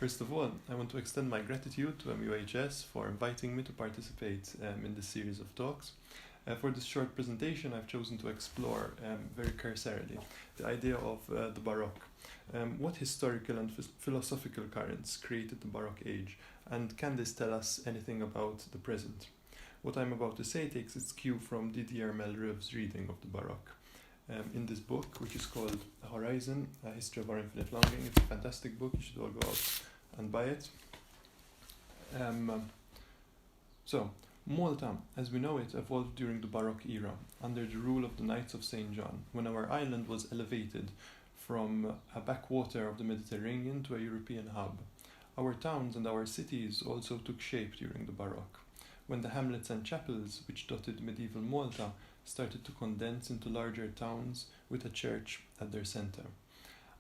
First of all, I want to extend my gratitude to MUHS for inviting me to participate in this series of talks. For this short presentation, I've chosen to explore very cursorily the idea of the Baroque. What historical and philosophical currents created the Baroque age, and can this tell us anything about the present? What I'm about to say takes its cue from Didier Malreuve's reading of the Baroque. In this book, which is called Horizon, A History of Our Infinite Longing. It's a fantastic book, you should all go out and buy it. So, Malta, as we know it, evolved during the Baroque era, under the rule of the Knights of St. John, when our island was elevated from a backwater of the Mediterranean to a European hub. Our towns and our cities also took shape during the Baroque, when the hamlets and chapels which dotted medieval Malta started to condense into larger towns with a church at their centre.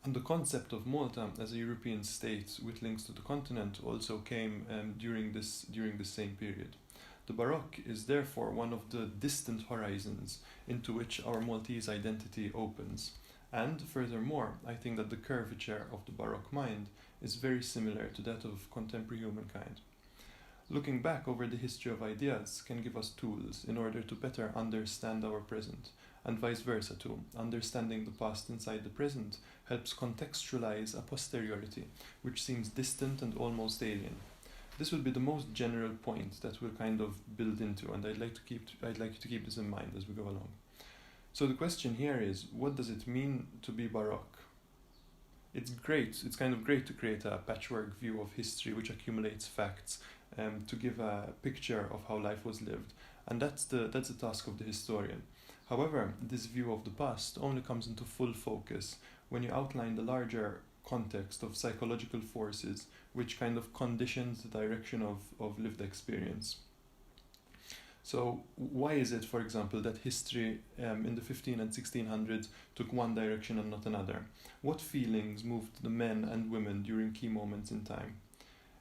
And the concept of Malta as a European state with links to the continent also came during this same period. The Baroque is therefore one of the distant horizons into which our Maltese identity opens. And furthermore, I think that the curvature of the Baroque mind is very similar to that of contemporary humankind. Looking back over the history of ideas can give us tools in order to better understand our present, and vice versa too. Understanding the past inside the present helps contextualize a posteriority, which seems distant and almost alien. This will be the most general point that we'll kind of build into, and I'd like you to keep this in mind as we go along. So the question here is, what does it mean to be Baroque? It's kind of great to create a patchwork view of history which accumulates facts to give a picture of how life was lived, and that's the task of the historian. However, this view of the past only comes into full focus when you outline the larger context of psychological forces which kind of conditions the direction of lived experience. So why is it, for example, that history in the 15 and 1600s took one direction and not another? What feelings moved the men and women during key moments in time?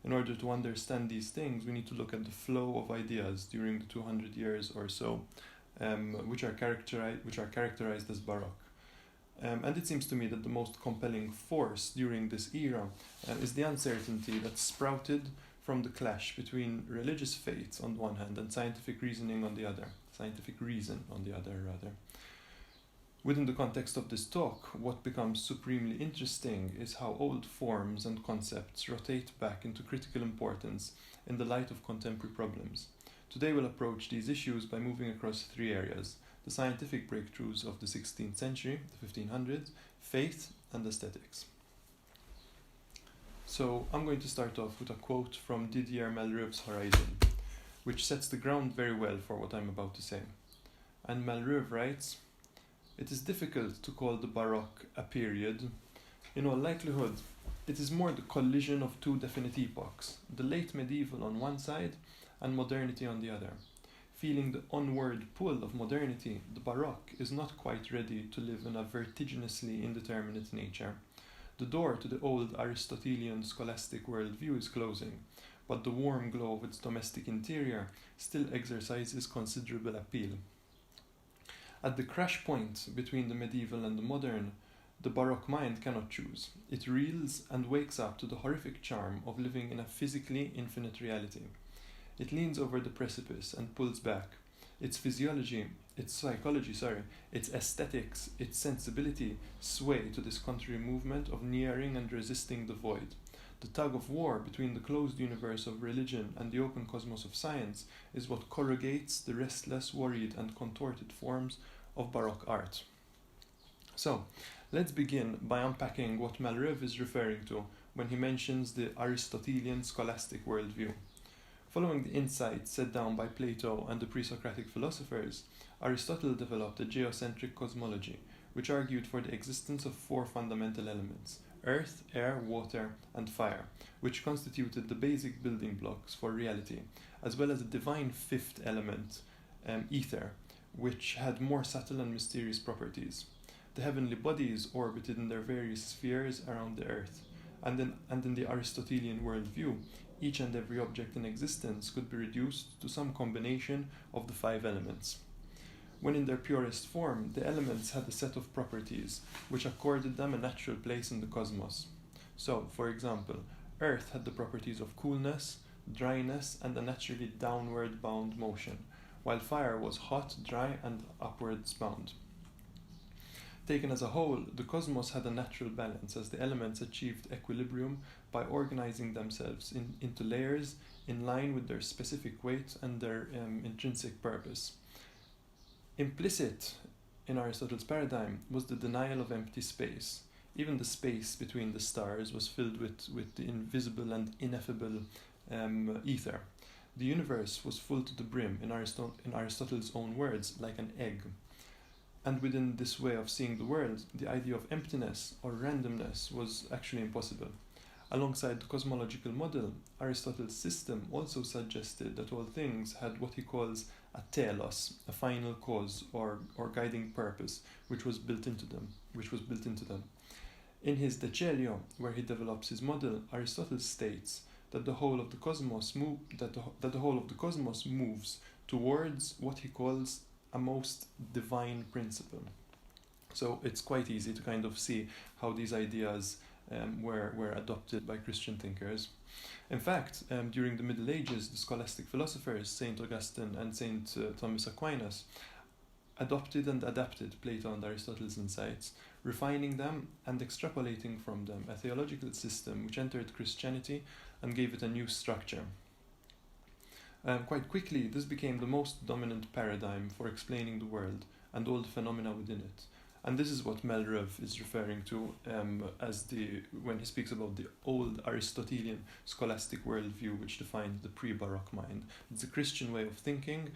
In order to understand these things, we need to look at the flow of ideas during the 200 years or so, which are characterized as Baroque. And it seems to me that the most compelling force during this era is the uncertainty that sprouted from the clash between religious faith on one hand and scientific reason on the other. Within the context of this talk, what becomes supremely interesting is how old forms and concepts rotate back into critical importance in the light of contemporary problems. Today we'll approach these issues by moving across three areas: the scientific breakthroughs of the 16th century, the 1500s, faith, and aesthetics. So I'm going to start off with a quote from Didier Malreuve's Horizon, which sets the ground very well for what I'm about to say. And Malreuve writes, "It is difficult to call the Baroque a period. In all likelihood, it is more the collision of two definite epochs, the late medieval on one side and modernity on the other. Feeling the onward pull of modernity, the Baroque is not quite ready to live in a vertiginously indeterminate nature. The door to the old Aristotelian scholastic worldview is closing, but the warm glow of its domestic interior still exercises considerable appeal. At the crash point between the medieval and the modern, the Baroque mind cannot choose. It reels and wakes up to the horrific charm of living in a physically infinite reality. It leans over the precipice and pulls back. Its psychology, its aesthetics, its sensibility sway to this contrary movement of nearing and resisting the void. The tug of war between the closed universe of religion and the open cosmos of science is what corrugates the restless, worried, and contorted forms of Baroque art." So, let's begin by unpacking what Malreuve is referring to when he mentions the Aristotelian scholastic worldview. Following the insights set down by Plato and the pre-Socratic philosophers, Aristotle developed a geocentric cosmology, which argued for the existence of four fundamental elements: earth, air, water, and fire, which constituted the basic building blocks for reality, as well as a divine fifth element, ether, which had more subtle and mysterious properties. The heavenly bodies orbited in their various spheres around the earth, and in the Aristotelian worldview, each and every object in existence could be reduced to some combination of the five elements. When in their purest form, the elements had a set of properties which accorded them a natural place in the cosmos. So, for example, Earth had the properties of coolness, dryness, and a naturally downward bound motion, while fire was hot, dry, and upwards bound. Taken as a whole, the cosmos had a natural balance as the elements achieved equilibrium by organizing themselves into layers in line with their specific weight and their intrinsic purpose. Implicit in Aristotle's paradigm was the denial of empty space. Even the space between the stars was filled with the invisible and ineffable ether. The universe was full to the brim, in Aristotle's own words, like an egg. And within this way of seeing the world, the idea of emptiness or randomness was actually impossible. Alongside the cosmological model, Aristotle's system also suggested that all things had what he calls a telos, a final cause or guiding purpose, which was built into them. In his De Celio, where he develops his model, Aristotle states that the whole of the cosmos moves towards what he calls a most divine principle. So it's quite easy to kind of see how these ideas were adopted by Christian thinkers. In fact, during the Middle Ages, the scholastic philosophers Saint Augustine and Saint Thomas Aquinas adopted and adapted Plato and Aristotle's insights, refining them and extrapolating from them a theological system which entered Christianity and gave it a new structure. Quite quickly, this became the most dominant paradigm for explaining the world and all the phenomena within it. And this is what Melrev is referring to when he speaks about the old Aristotelian scholastic worldview, which defined the pre-Baroque mind. It's a Christian way of thinking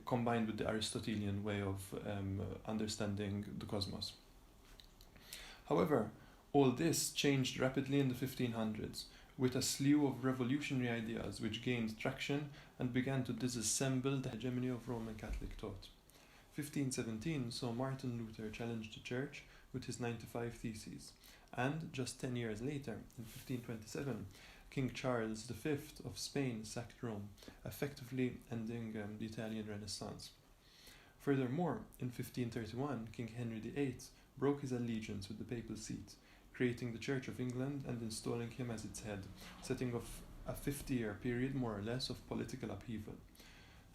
combined with the Aristotelian way of understanding the cosmos. However, all this changed rapidly in the 1500s, with a slew of revolutionary ideas which gained traction and began to disassemble the hegemony of Roman Catholic thought. 1517 saw Martin Luther challenge the Church with his 95 Theses, and just 10 years later, in 1527, King Charles V of Spain sacked Rome, effectively ending the Italian Renaissance. Furthermore, in 1531, King Henry VIII broke his allegiance with the papal seat, creating the Church of England and installing him as its head, setting off a 50-year period more or less of political upheaval.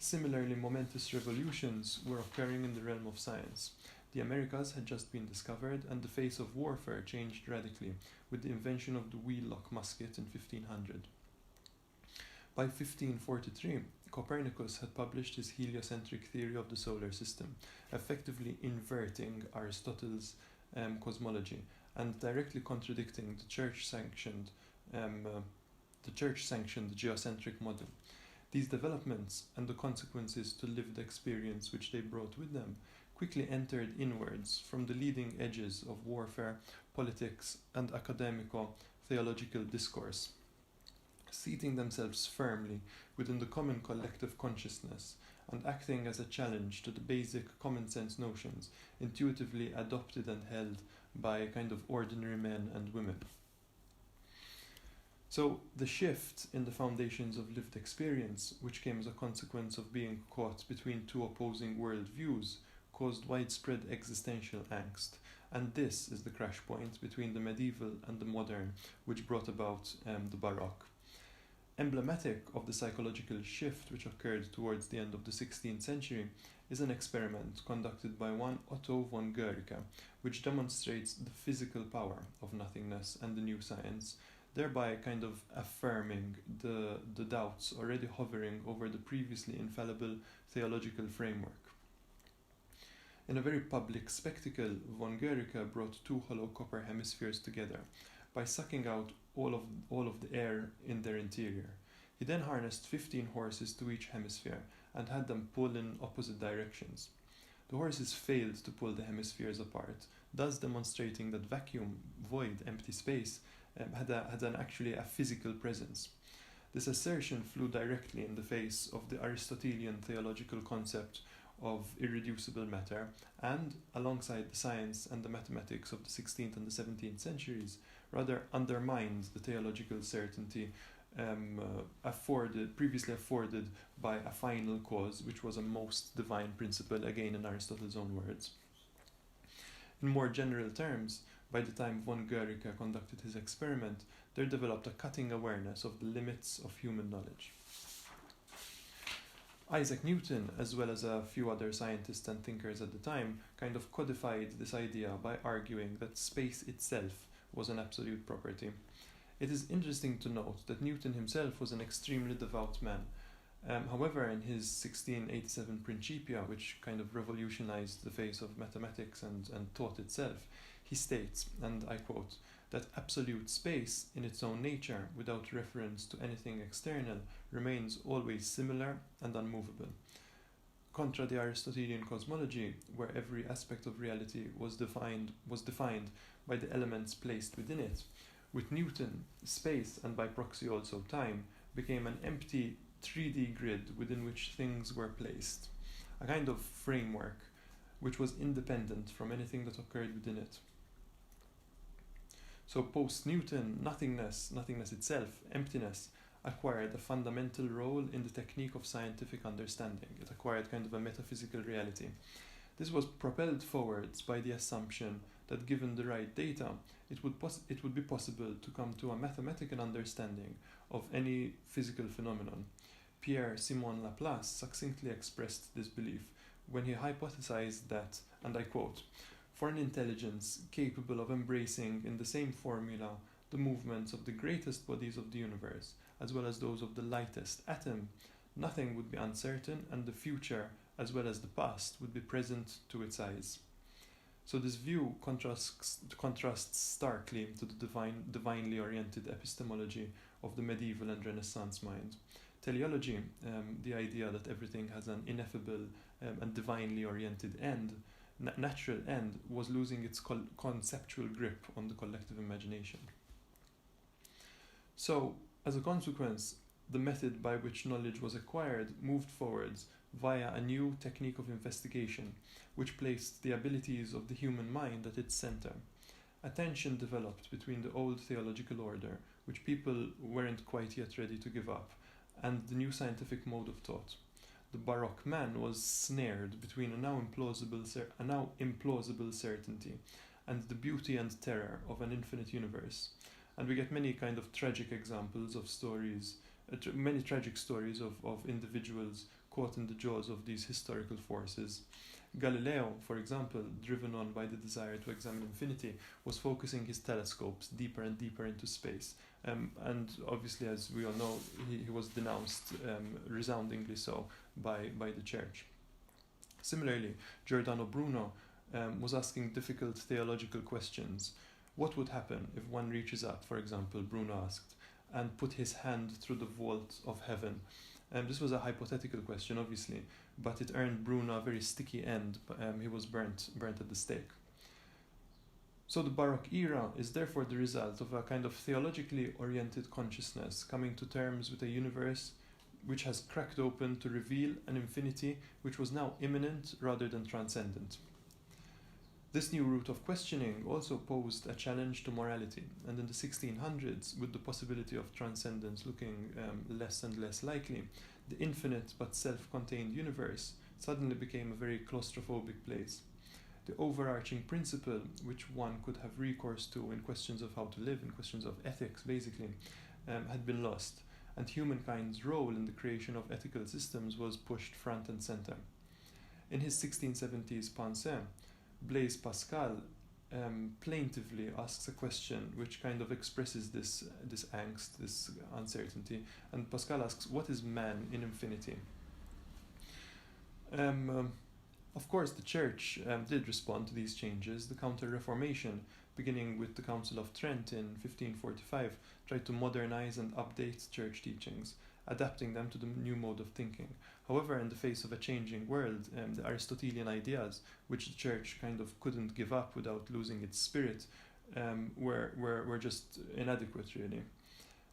Similarly, momentous revolutions were occurring in the realm of science. The Americas had just been discovered, and the face of warfare changed radically with the invention of the wheel-lock musket in 1500. By 1543, Copernicus had published his heliocentric theory of the solar system, effectively inverting Aristotle's cosmology and directly contradicting the church-sanctioned geocentric model. These developments and the consequences to lived experience which they brought with them quickly entered inwards from the leading edges of warfare, politics, and academico-theological discourse, seating themselves firmly within the common collective consciousness and acting as a challenge to the basic common sense notions intuitively adopted and held by kind of ordinary men and women. So the shift in the foundations of lived experience, which came as a consequence of being caught between two opposing worldviews, caused widespread existential angst, and this is the crash point between the medieval and the modern, which brought about the Baroque. Emblematic of the psychological shift which occurred towards the end of the 16th century is an experiment conducted by one Otto von Gerka, which demonstrates the physical power of nothingness and the new science, thereby kind of affirming the doubts already hovering over the previously infallible theological framework. In a very public spectacle, von Gerka brought two hollow copper hemispheres together by sucking out all of the air in their interior. He then harnessed 15 horses to each hemisphere and had them pull in opposite directions. The horses failed to pull the hemispheres apart, thus demonstrating that vacuum, void, empty space had actually a physical presence. This assertion flew directly in the face of the Aristotelian theological concept of irreducible matter, and, alongside the science and the mathematics of the 16th and the 17th centuries, rather undermined the theological certainty previously afforded by a final cause, which was a most divine principle, again in Aristotle's own words. In more general terms, by the time von Gerka conducted his experiment, there developed a cutting awareness of the limits of human knowledge. Isaac Newton, as well as a few other scientists and thinkers at the time, kind of codified this idea by arguing that space itself was an absolute property. It is interesting to note that Newton himself was an extremely devout man. However, in his 1687 Principia, which kind of revolutionized the face of mathematics and thought itself, he states, and I quote, that absolute space in its own nature, without reference to anything external, remains always similar and unmovable. Contra the Aristotelian cosmology, where every aspect of reality was defined by the elements placed within it, with Newton, space, and by proxy also time, became an empty 3D grid within which things were placed, a kind of framework which was independent from anything that occurred within it. So post-Newton, nothingness itself, emptiness, acquired a fundamental role in the technique of scientific understanding. It acquired kind of a metaphysical reality. This was propelled forwards by the assumption that given the right data, it would be possible to come to a mathematical understanding of any physical phenomenon. Pierre-Simon Laplace succinctly expressed this belief when he hypothesized that, and I quote, "For an intelligence capable of embracing in the same formula the movements of the greatest bodies of the universe, as well as those of the lightest atom, nothing would be uncertain, and the future, as well as the past, would be present to its eyes." So this view contrasts starkly to the divinely oriented epistemology of the medieval and Renaissance mind. Teleology, the idea that everything has an ineffable and divinely oriented end, natural end, was losing its conceptual grip on the collective imagination. So, as a consequence, the method by which knowledge was acquired moved forwards via a new technique of investigation, which placed the abilities of the human mind at its center. A tension developed between the old theological order, which people weren't quite yet ready to give up, and the new scientific mode of thought. The Baroque man was snared between a now implausible certainty and the beauty and terror of an infinite universe. And we get many kind of tragic examples of stories, many tragic stories of individuals caught in the jaws of these historical forces. Galileo, for example, driven on by the desire to examine infinity, was focusing his telescopes deeper and deeper into space. And obviously, as we all know, he was denounced resoundingly so by the church. Similarly, Giordano Bruno was asking difficult theological questions. What would happen if one reaches up, for example, Bruno asked, and put his hand through the vault of heaven? This was a hypothetical question, obviously, but it earned Bruno a very sticky end. He was burnt at the stake. So the Baroque era is therefore the result of a kind of theologically oriented consciousness coming to terms with a universe which has cracked open to reveal an infinity which was now immanent rather than transcendent. This new route of questioning also posed a challenge to morality, and in the 1600s, with the possibility of transcendence looking less and less likely, the infinite but self-contained universe suddenly became a very claustrophobic place. The overarching principle which one could have recourse to in questions of how to live, in questions of ethics basically, had been lost, and humankind's role in the creation of ethical systems was pushed front and center. In his 1670s Pensée, Blaise Pascal plaintively asks a question which kind of expresses this angst, this uncertainty, and Pascal asks, what is man in infinity? Of course, the Church did respond to these changes. The CounterReformation, beginning with the Council of Trent in 1545, tried to modernize and update Church teachings, adapting them to the new mode of thinking. However, in the face of a changing world, the Aristotelian ideas, which the Church kind of couldn't give up without losing its spirit, were just inadequate, really.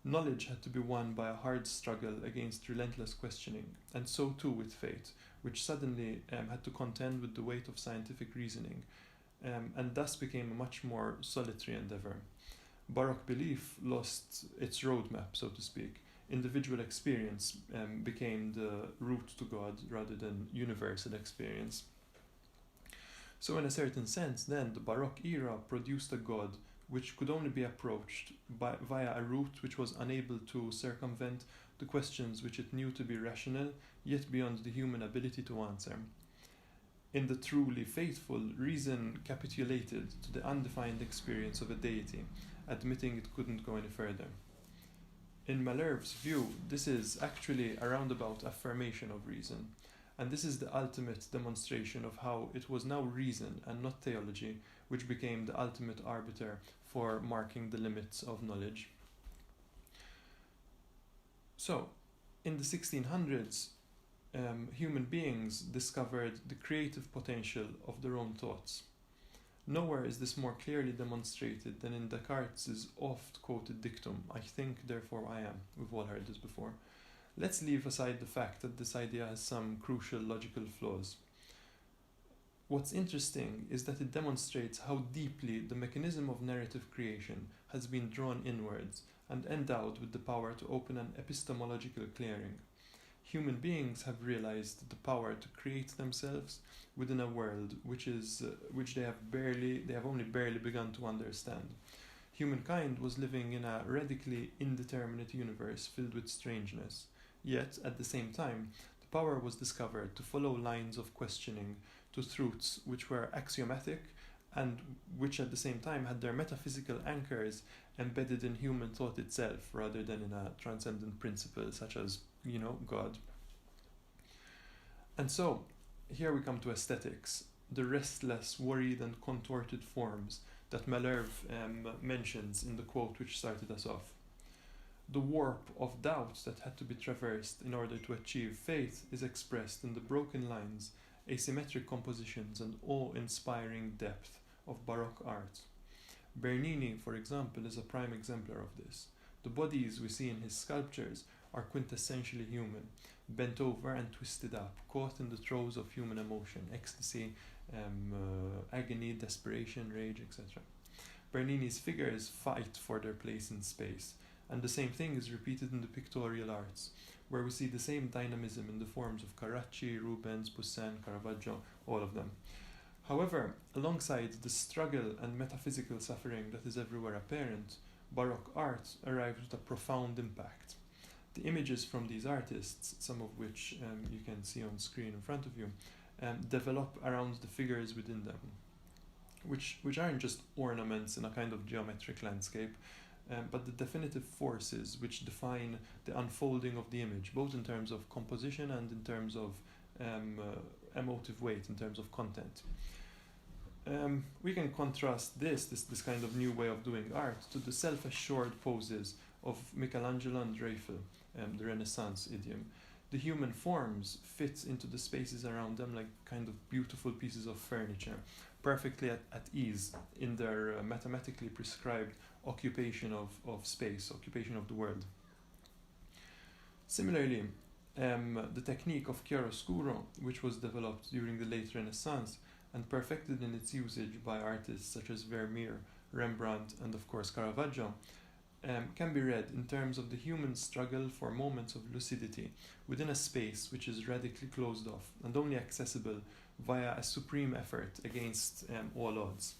Knowledge had to be won by a hard struggle against relentless questioning, and so too with faith, which suddenly had to contend with the weight of scientific reasoning, and thus became a much more solitary endeavor. Baroque belief lost its roadmap, so to speak. Individual experience became the route to God rather than universal experience. So in a certain sense, then, the Baroque era produced a God which could only be approached via a route which was unable to circumvent the questions which it knew to be rational, yet beyond the human ability to answer. In the truly faithful, reason capitulated to the undefined experience of a deity, admitting it couldn't go any further. In Malherbe's view, this is actually a roundabout affirmation of reason, and this is the ultimate demonstration of how it was now reason and not theology which became the ultimate arbiter for marking the limits of knowledge. So, in the 1600s, human beings discovered the creative potential of their own thoughts. Nowhere is this more clearly demonstrated than in Descartes' oft-quoted dictum, "I think, therefore I am." We've all heard this before. Let's leave aside the fact that this idea has some crucial logical flaws. What's interesting is that it demonstrates how deeply the mechanism of narrative creation has been drawn inwards and endowed with the power to open an epistemological clearing. Human beings have realized the power to create themselves within a world which they have only barely begun to understand. Humankind was living in a radically indeterminate universe filled with strangeness. Yet, at the same time, the power was discovered to follow lines of questioning to truths which were axiomatic and which at the same time had their metaphysical anchors embedded in human thought itself rather than in a transcendent principle such as, God. And so, here we come to aesthetics, the restless, worried and contorted forms that Malherbe mentions in the quote which started us off. The warp of doubts that had to be traversed in order to achieve faith is expressed in the broken lines, asymmetric compositions and awe-inspiring depth of Baroque art. Bernini, for example, is a prime exemplar of this. The bodies we see in his sculptures are quintessentially human, bent over and twisted up, caught in the throes of human emotion, ecstasy, agony, desperation, rage, etc. Bernini's figures fight for their place in space, and the same thing is repeated in the pictorial arts, where we see the same dynamism in the forms of Carracci, Rubens, Poussin, Caravaggio, all of them. However, alongside the struggle and metaphysical suffering that is everywhere apparent, Baroque art arrived with a profound impact. The images from these artists, some of which you can see on screen in front of you, develop around the figures within them, which aren't just ornaments in a kind of geometric landscape, but the definitive forces which define the unfolding of the image, both in terms of composition and in terms of emotive weight, in terms of content. We can contrast this kind of new way of doing art to the self-assured poses of Michelangelo and Raphael, the Renaissance idiom. The human forms fit into the spaces around them like kind of beautiful pieces of furniture, perfectly at ease in their mathematically prescribed occupation of space, occupation of the world. Similarly, the technique of chiaroscuro, which was developed during the late Renaissance and perfected in its usage by artists such as Vermeer, Rembrandt, and of course Caravaggio, can be read in terms of the human struggle for moments of lucidity within a space which is radically closed off and only accessible via a supreme effort against all odds.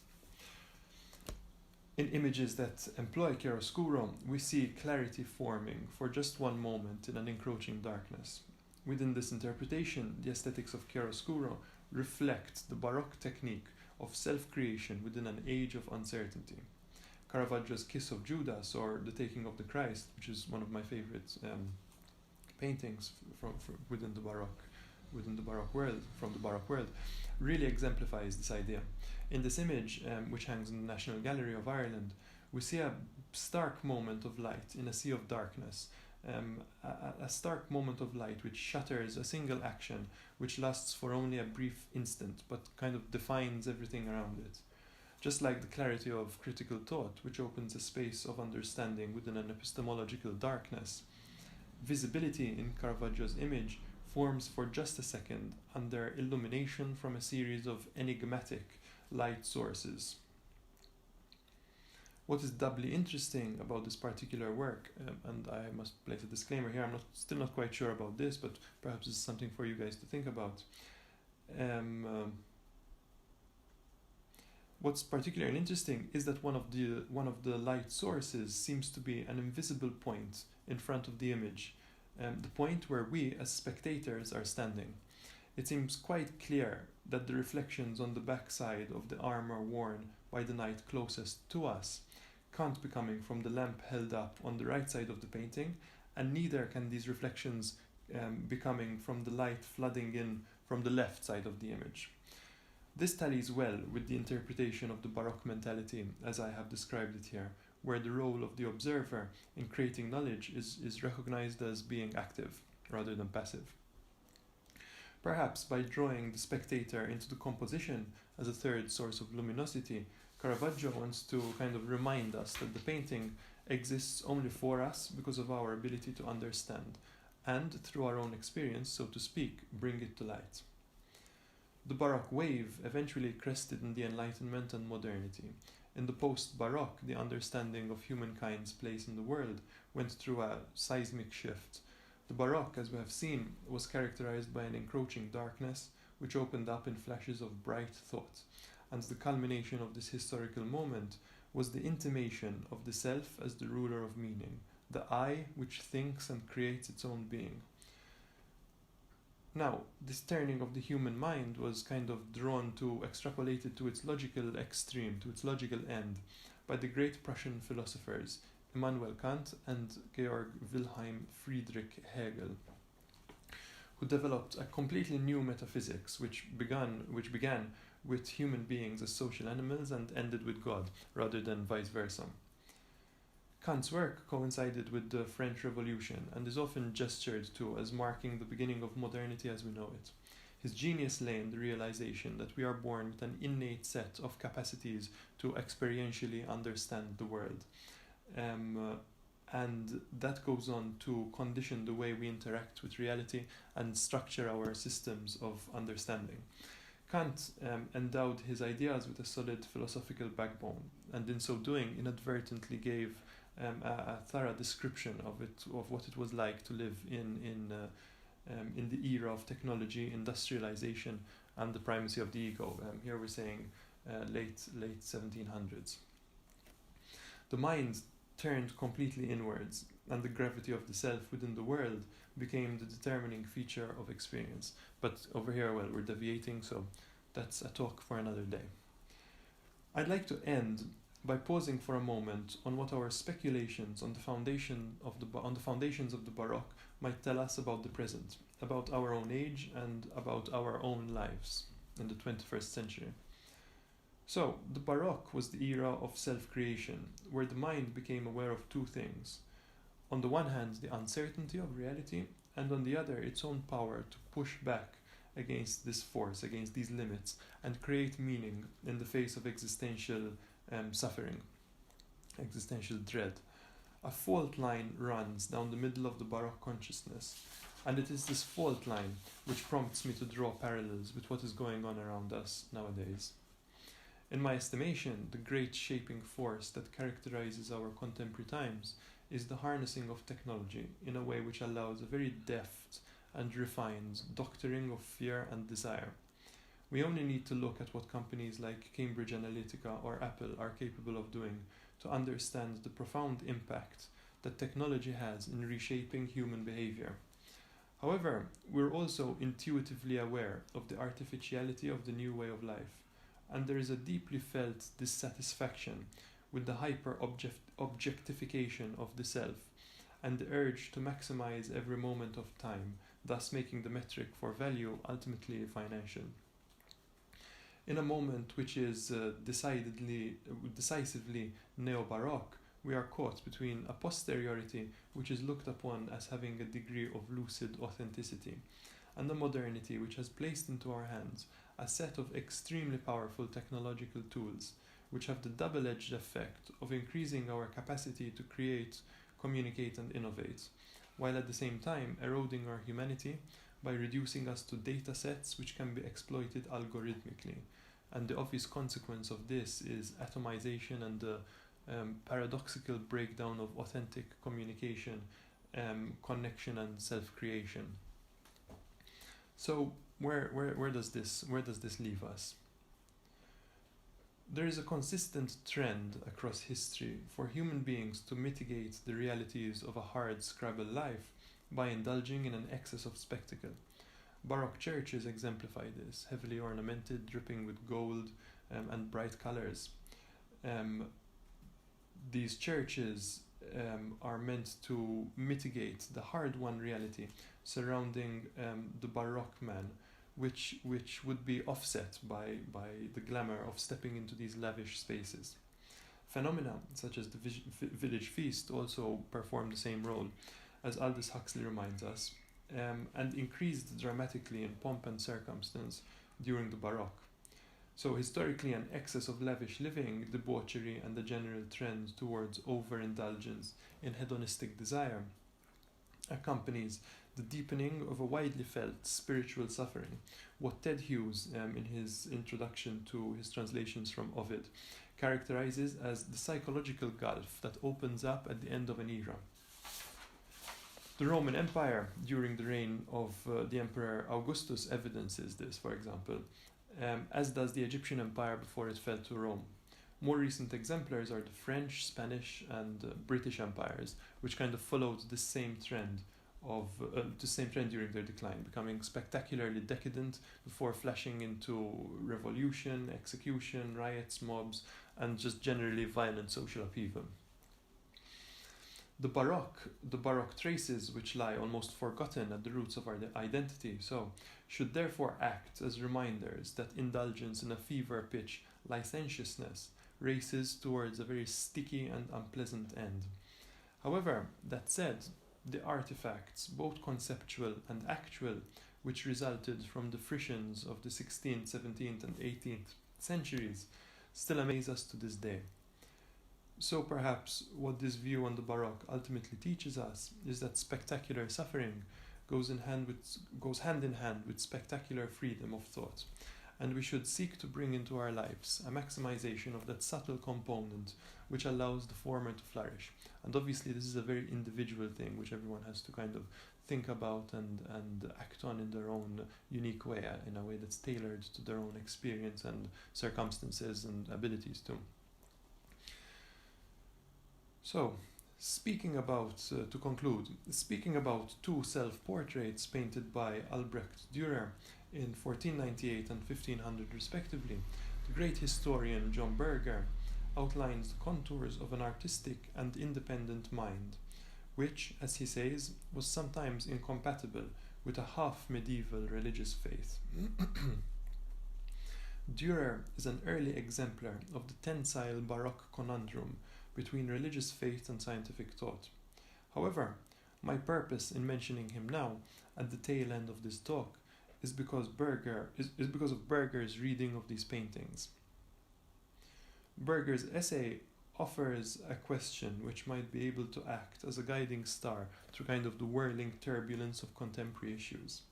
In images that employ chiaroscuro, we see clarity forming for just one moment in an encroaching darkness. Within this interpretation, the aesthetics of chiaroscuro reflect the Baroque technique of self-creation within an age of uncertainty. Caravaggio's Kiss of Judas or The Taking of the Christ, which is one of my favorite paintings from within the Baroque world, really exemplifies this idea. In this image, which hangs in the National Gallery of Ireland, we see a stark moment of light in a sea of darkness, a stark moment of light which shatters a single action which lasts for only a brief instant but kind of defines everything around it. Just like the clarity of critical thought, which opens a space of understanding within an epistemological darkness, visibility in Caravaggio's image forms for just a second under illumination from a series of enigmatic light sources. What is doubly interesting about this particular work, and I must place a disclaimer here, I'm still not quite sure about this, but perhaps this is something for you guys to think about. What's particularly interesting is that one of the light sources seems to be an invisible point in front of the image, the point where we as spectators are standing. It seems quite clear that the reflections on the backside of the armor worn by the knight closest to us can't be coming from the lamp held up on the right side of the painting, and neither can these reflections be coming from the light flooding in from the left side of the image. This tallies well with the interpretation of the Baroque mentality as I have described it here, where the role of the observer in creating knowledge is recognized as being active rather than passive. Perhaps by drawing the spectator into the composition as a third source of luminosity, Caravaggio wants to kind of remind us that the painting exists only for us because of our ability to understand, and through our own experience, so to speak, bring it to light. The Baroque wave eventually crested in the Enlightenment and modernity. In the post-Baroque, the understanding of humankind's place in the world went through a seismic shift. The Baroque, as we have seen, was characterized by an encroaching darkness, which opened up in flashes of bright thought, and the culmination of this historical moment was the intimation of the self as the ruler of meaning, the I which thinks and creates its own being. Now, this turning of the human mind was kind of extrapolated to its logical extreme, to its logical end, by the great Prussian philosophers Immanuel Kant and Georg Wilhelm Friedrich Hegel, who developed a completely new metaphysics which began with human beings as social animals and ended with God, rather than vice versa. Kant's work coincided with the French Revolution and is often gestured to as marking the beginning of modernity as we know it. His genius lay in the realization that we are born with an innate set of capacities to experientially understand the world. And that goes on to condition the way we interact with reality and structure our systems of understanding. Kant endowed his ideas with a solid philosophical backbone, and in so doing inadvertently gave a thorough description of what it was like to live in the era of technology, industrialization, and the primacy of the ego. Here we're saying late 1700s. The mind turned completely inwards, and the gravity of the self within the world became the determining feature of experience. But over here, well, we're deviating, so that's a talk for another day. I'd like to end by pausing for a moment on what our speculations on the foundations of the Baroque might tell us about the present, about our own age, and about our own lives in the 21st century. So, the Baroque was the era of self-creation, where the mind became aware of two things. On the one hand, the uncertainty of reality, and on the other, its own power to push back against this force, against these limits, and create meaning in the face of existential suffering, existential dread. A fault line runs down the middle of the Baroque consciousness, and it is this fault line which prompts me to draw parallels with what is going on around us nowadays. In my estimation, the great shaping force that characterizes our contemporary times is the harnessing of technology in a way which allows a very deft and refined doctoring of fear and desire. We only need to look at what companies like Cambridge Analytica or Apple are capable of doing to understand the profound impact that technology has in reshaping human behavior. However, we're also intuitively aware of the artificiality of the new way of life, and there is a deeply felt dissatisfaction with the hyper-objectification of the self and the urge to maximize every moment of time, thus making the metric for value ultimately financial. In a moment which is decisively neo-Baroque, we are caught between a posteriority which is looked upon as having a degree of lucid authenticity, and a modernity which has placed into our hands a set of extremely powerful technological tools which have the double-edged effect of increasing our capacity to create, communicate, and innovate, while at the same time eroding our humanity by reducing us to data sets which can be exploited algorithmically. And the obvious consequence of this is atomization and the paradoxical breakdown of authentic communication, connection, and self-creation. So where does this leave us? There is a consistent trend across history for human beings to mitigate the realities of a hard scribble life by indulging in an excess of spectacle. Baroque churches exemplify this, heavily ornamented, dripping with gold and bright colors. These churches are meant to mitigate the hard-won reality surrounding the Baroque man, which would be offset by the glamour of stepping into these lavish spaces. Phenomena such as the village feast also perform the same role, as Aldous Huxley reminds us, and increased dramatically in pomp and circumstance during the Baroque. So historically, an excess of lavish living, debauchery, and the general trend towards overindulgence in hedonistic desire accompanies the deepening of a widely felt spiritual suffering, what Ted Hughes, in his introduction to his translations from Ovid, characterizes as the psychological gulf that opens up at the end of an era. The Roman Empire, during the reign of the Emperor Augustus, evidences this, for example, as does the Egyptian Empire before it fell to Rome. More recent exemplars are the French, Spanish, and British empires, which kind of followed the same trend during their decline, becoming spectacularly decadent before flashing into revolution, execution, riots, mobs, and just generally violent social upheaval. The Baroque traces, which lie almost forgotten at the roots of our identity, should therefore act as reminders that indulgence in a fever-pitch licentiousness races towards a very sticky and unpleasant end. However, that said, the artifacts, both conceptual and actual, which resulted from the frissions of the 16th, 17th, and 18th centuries, still amaze us to this day. So perhaps what this view on the Baroque ultimately teaches us is that spectacular suffering goes hand in hand with spectacular freedom of thought, and we should seek to bring into our lives a maximization of that subtle component which allows the former to flourish. And obviously this is a very individual thing which everyone has to kind of think about and act on in their own unique way, in a way that's tailored to their own experience and circumstances and abilities too. So, to conclude, speaking about two self-portraits painted by Albrecht Dürer in 1498 and 1500 respectively, the great historian John Berger outlines the contours of an artistic and independent mind, which, as he says, was sometimes incompatible with a half-medieval religious faith. Dürer is an early exemplar of the tensile Baroque conundrum between religious faith and scientific thought. However, my purpose in mentioning him now, at the tail end of this talk, is because of Berger's reading of these paintings. Berger's essay offers a question which might be able to act as a guiding star through kind of the whirling turbulence of contemporary issues.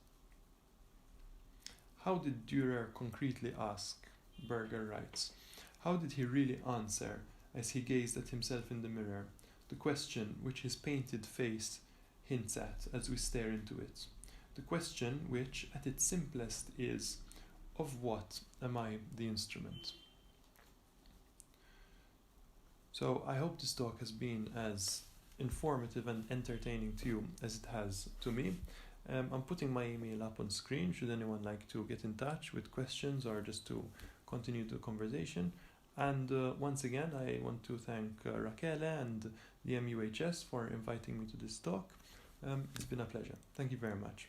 How did Dürer concretely ask? Berger writes. How did he really answer, as he gazed at himself in the mirror, the question which his painted face hints at as we stare into it? The question which, at its simplest, is, of what am I the instrument? So I hope this talk has been as informative and entertaining to you as it has to me. I'm putting my email up on screen should anyone like to get in touch with questions or just to continue the conversation. And once again, I want to thank Raquel and the MUHS for inviting me to this talk. It's been a pleasure. Thank you very much.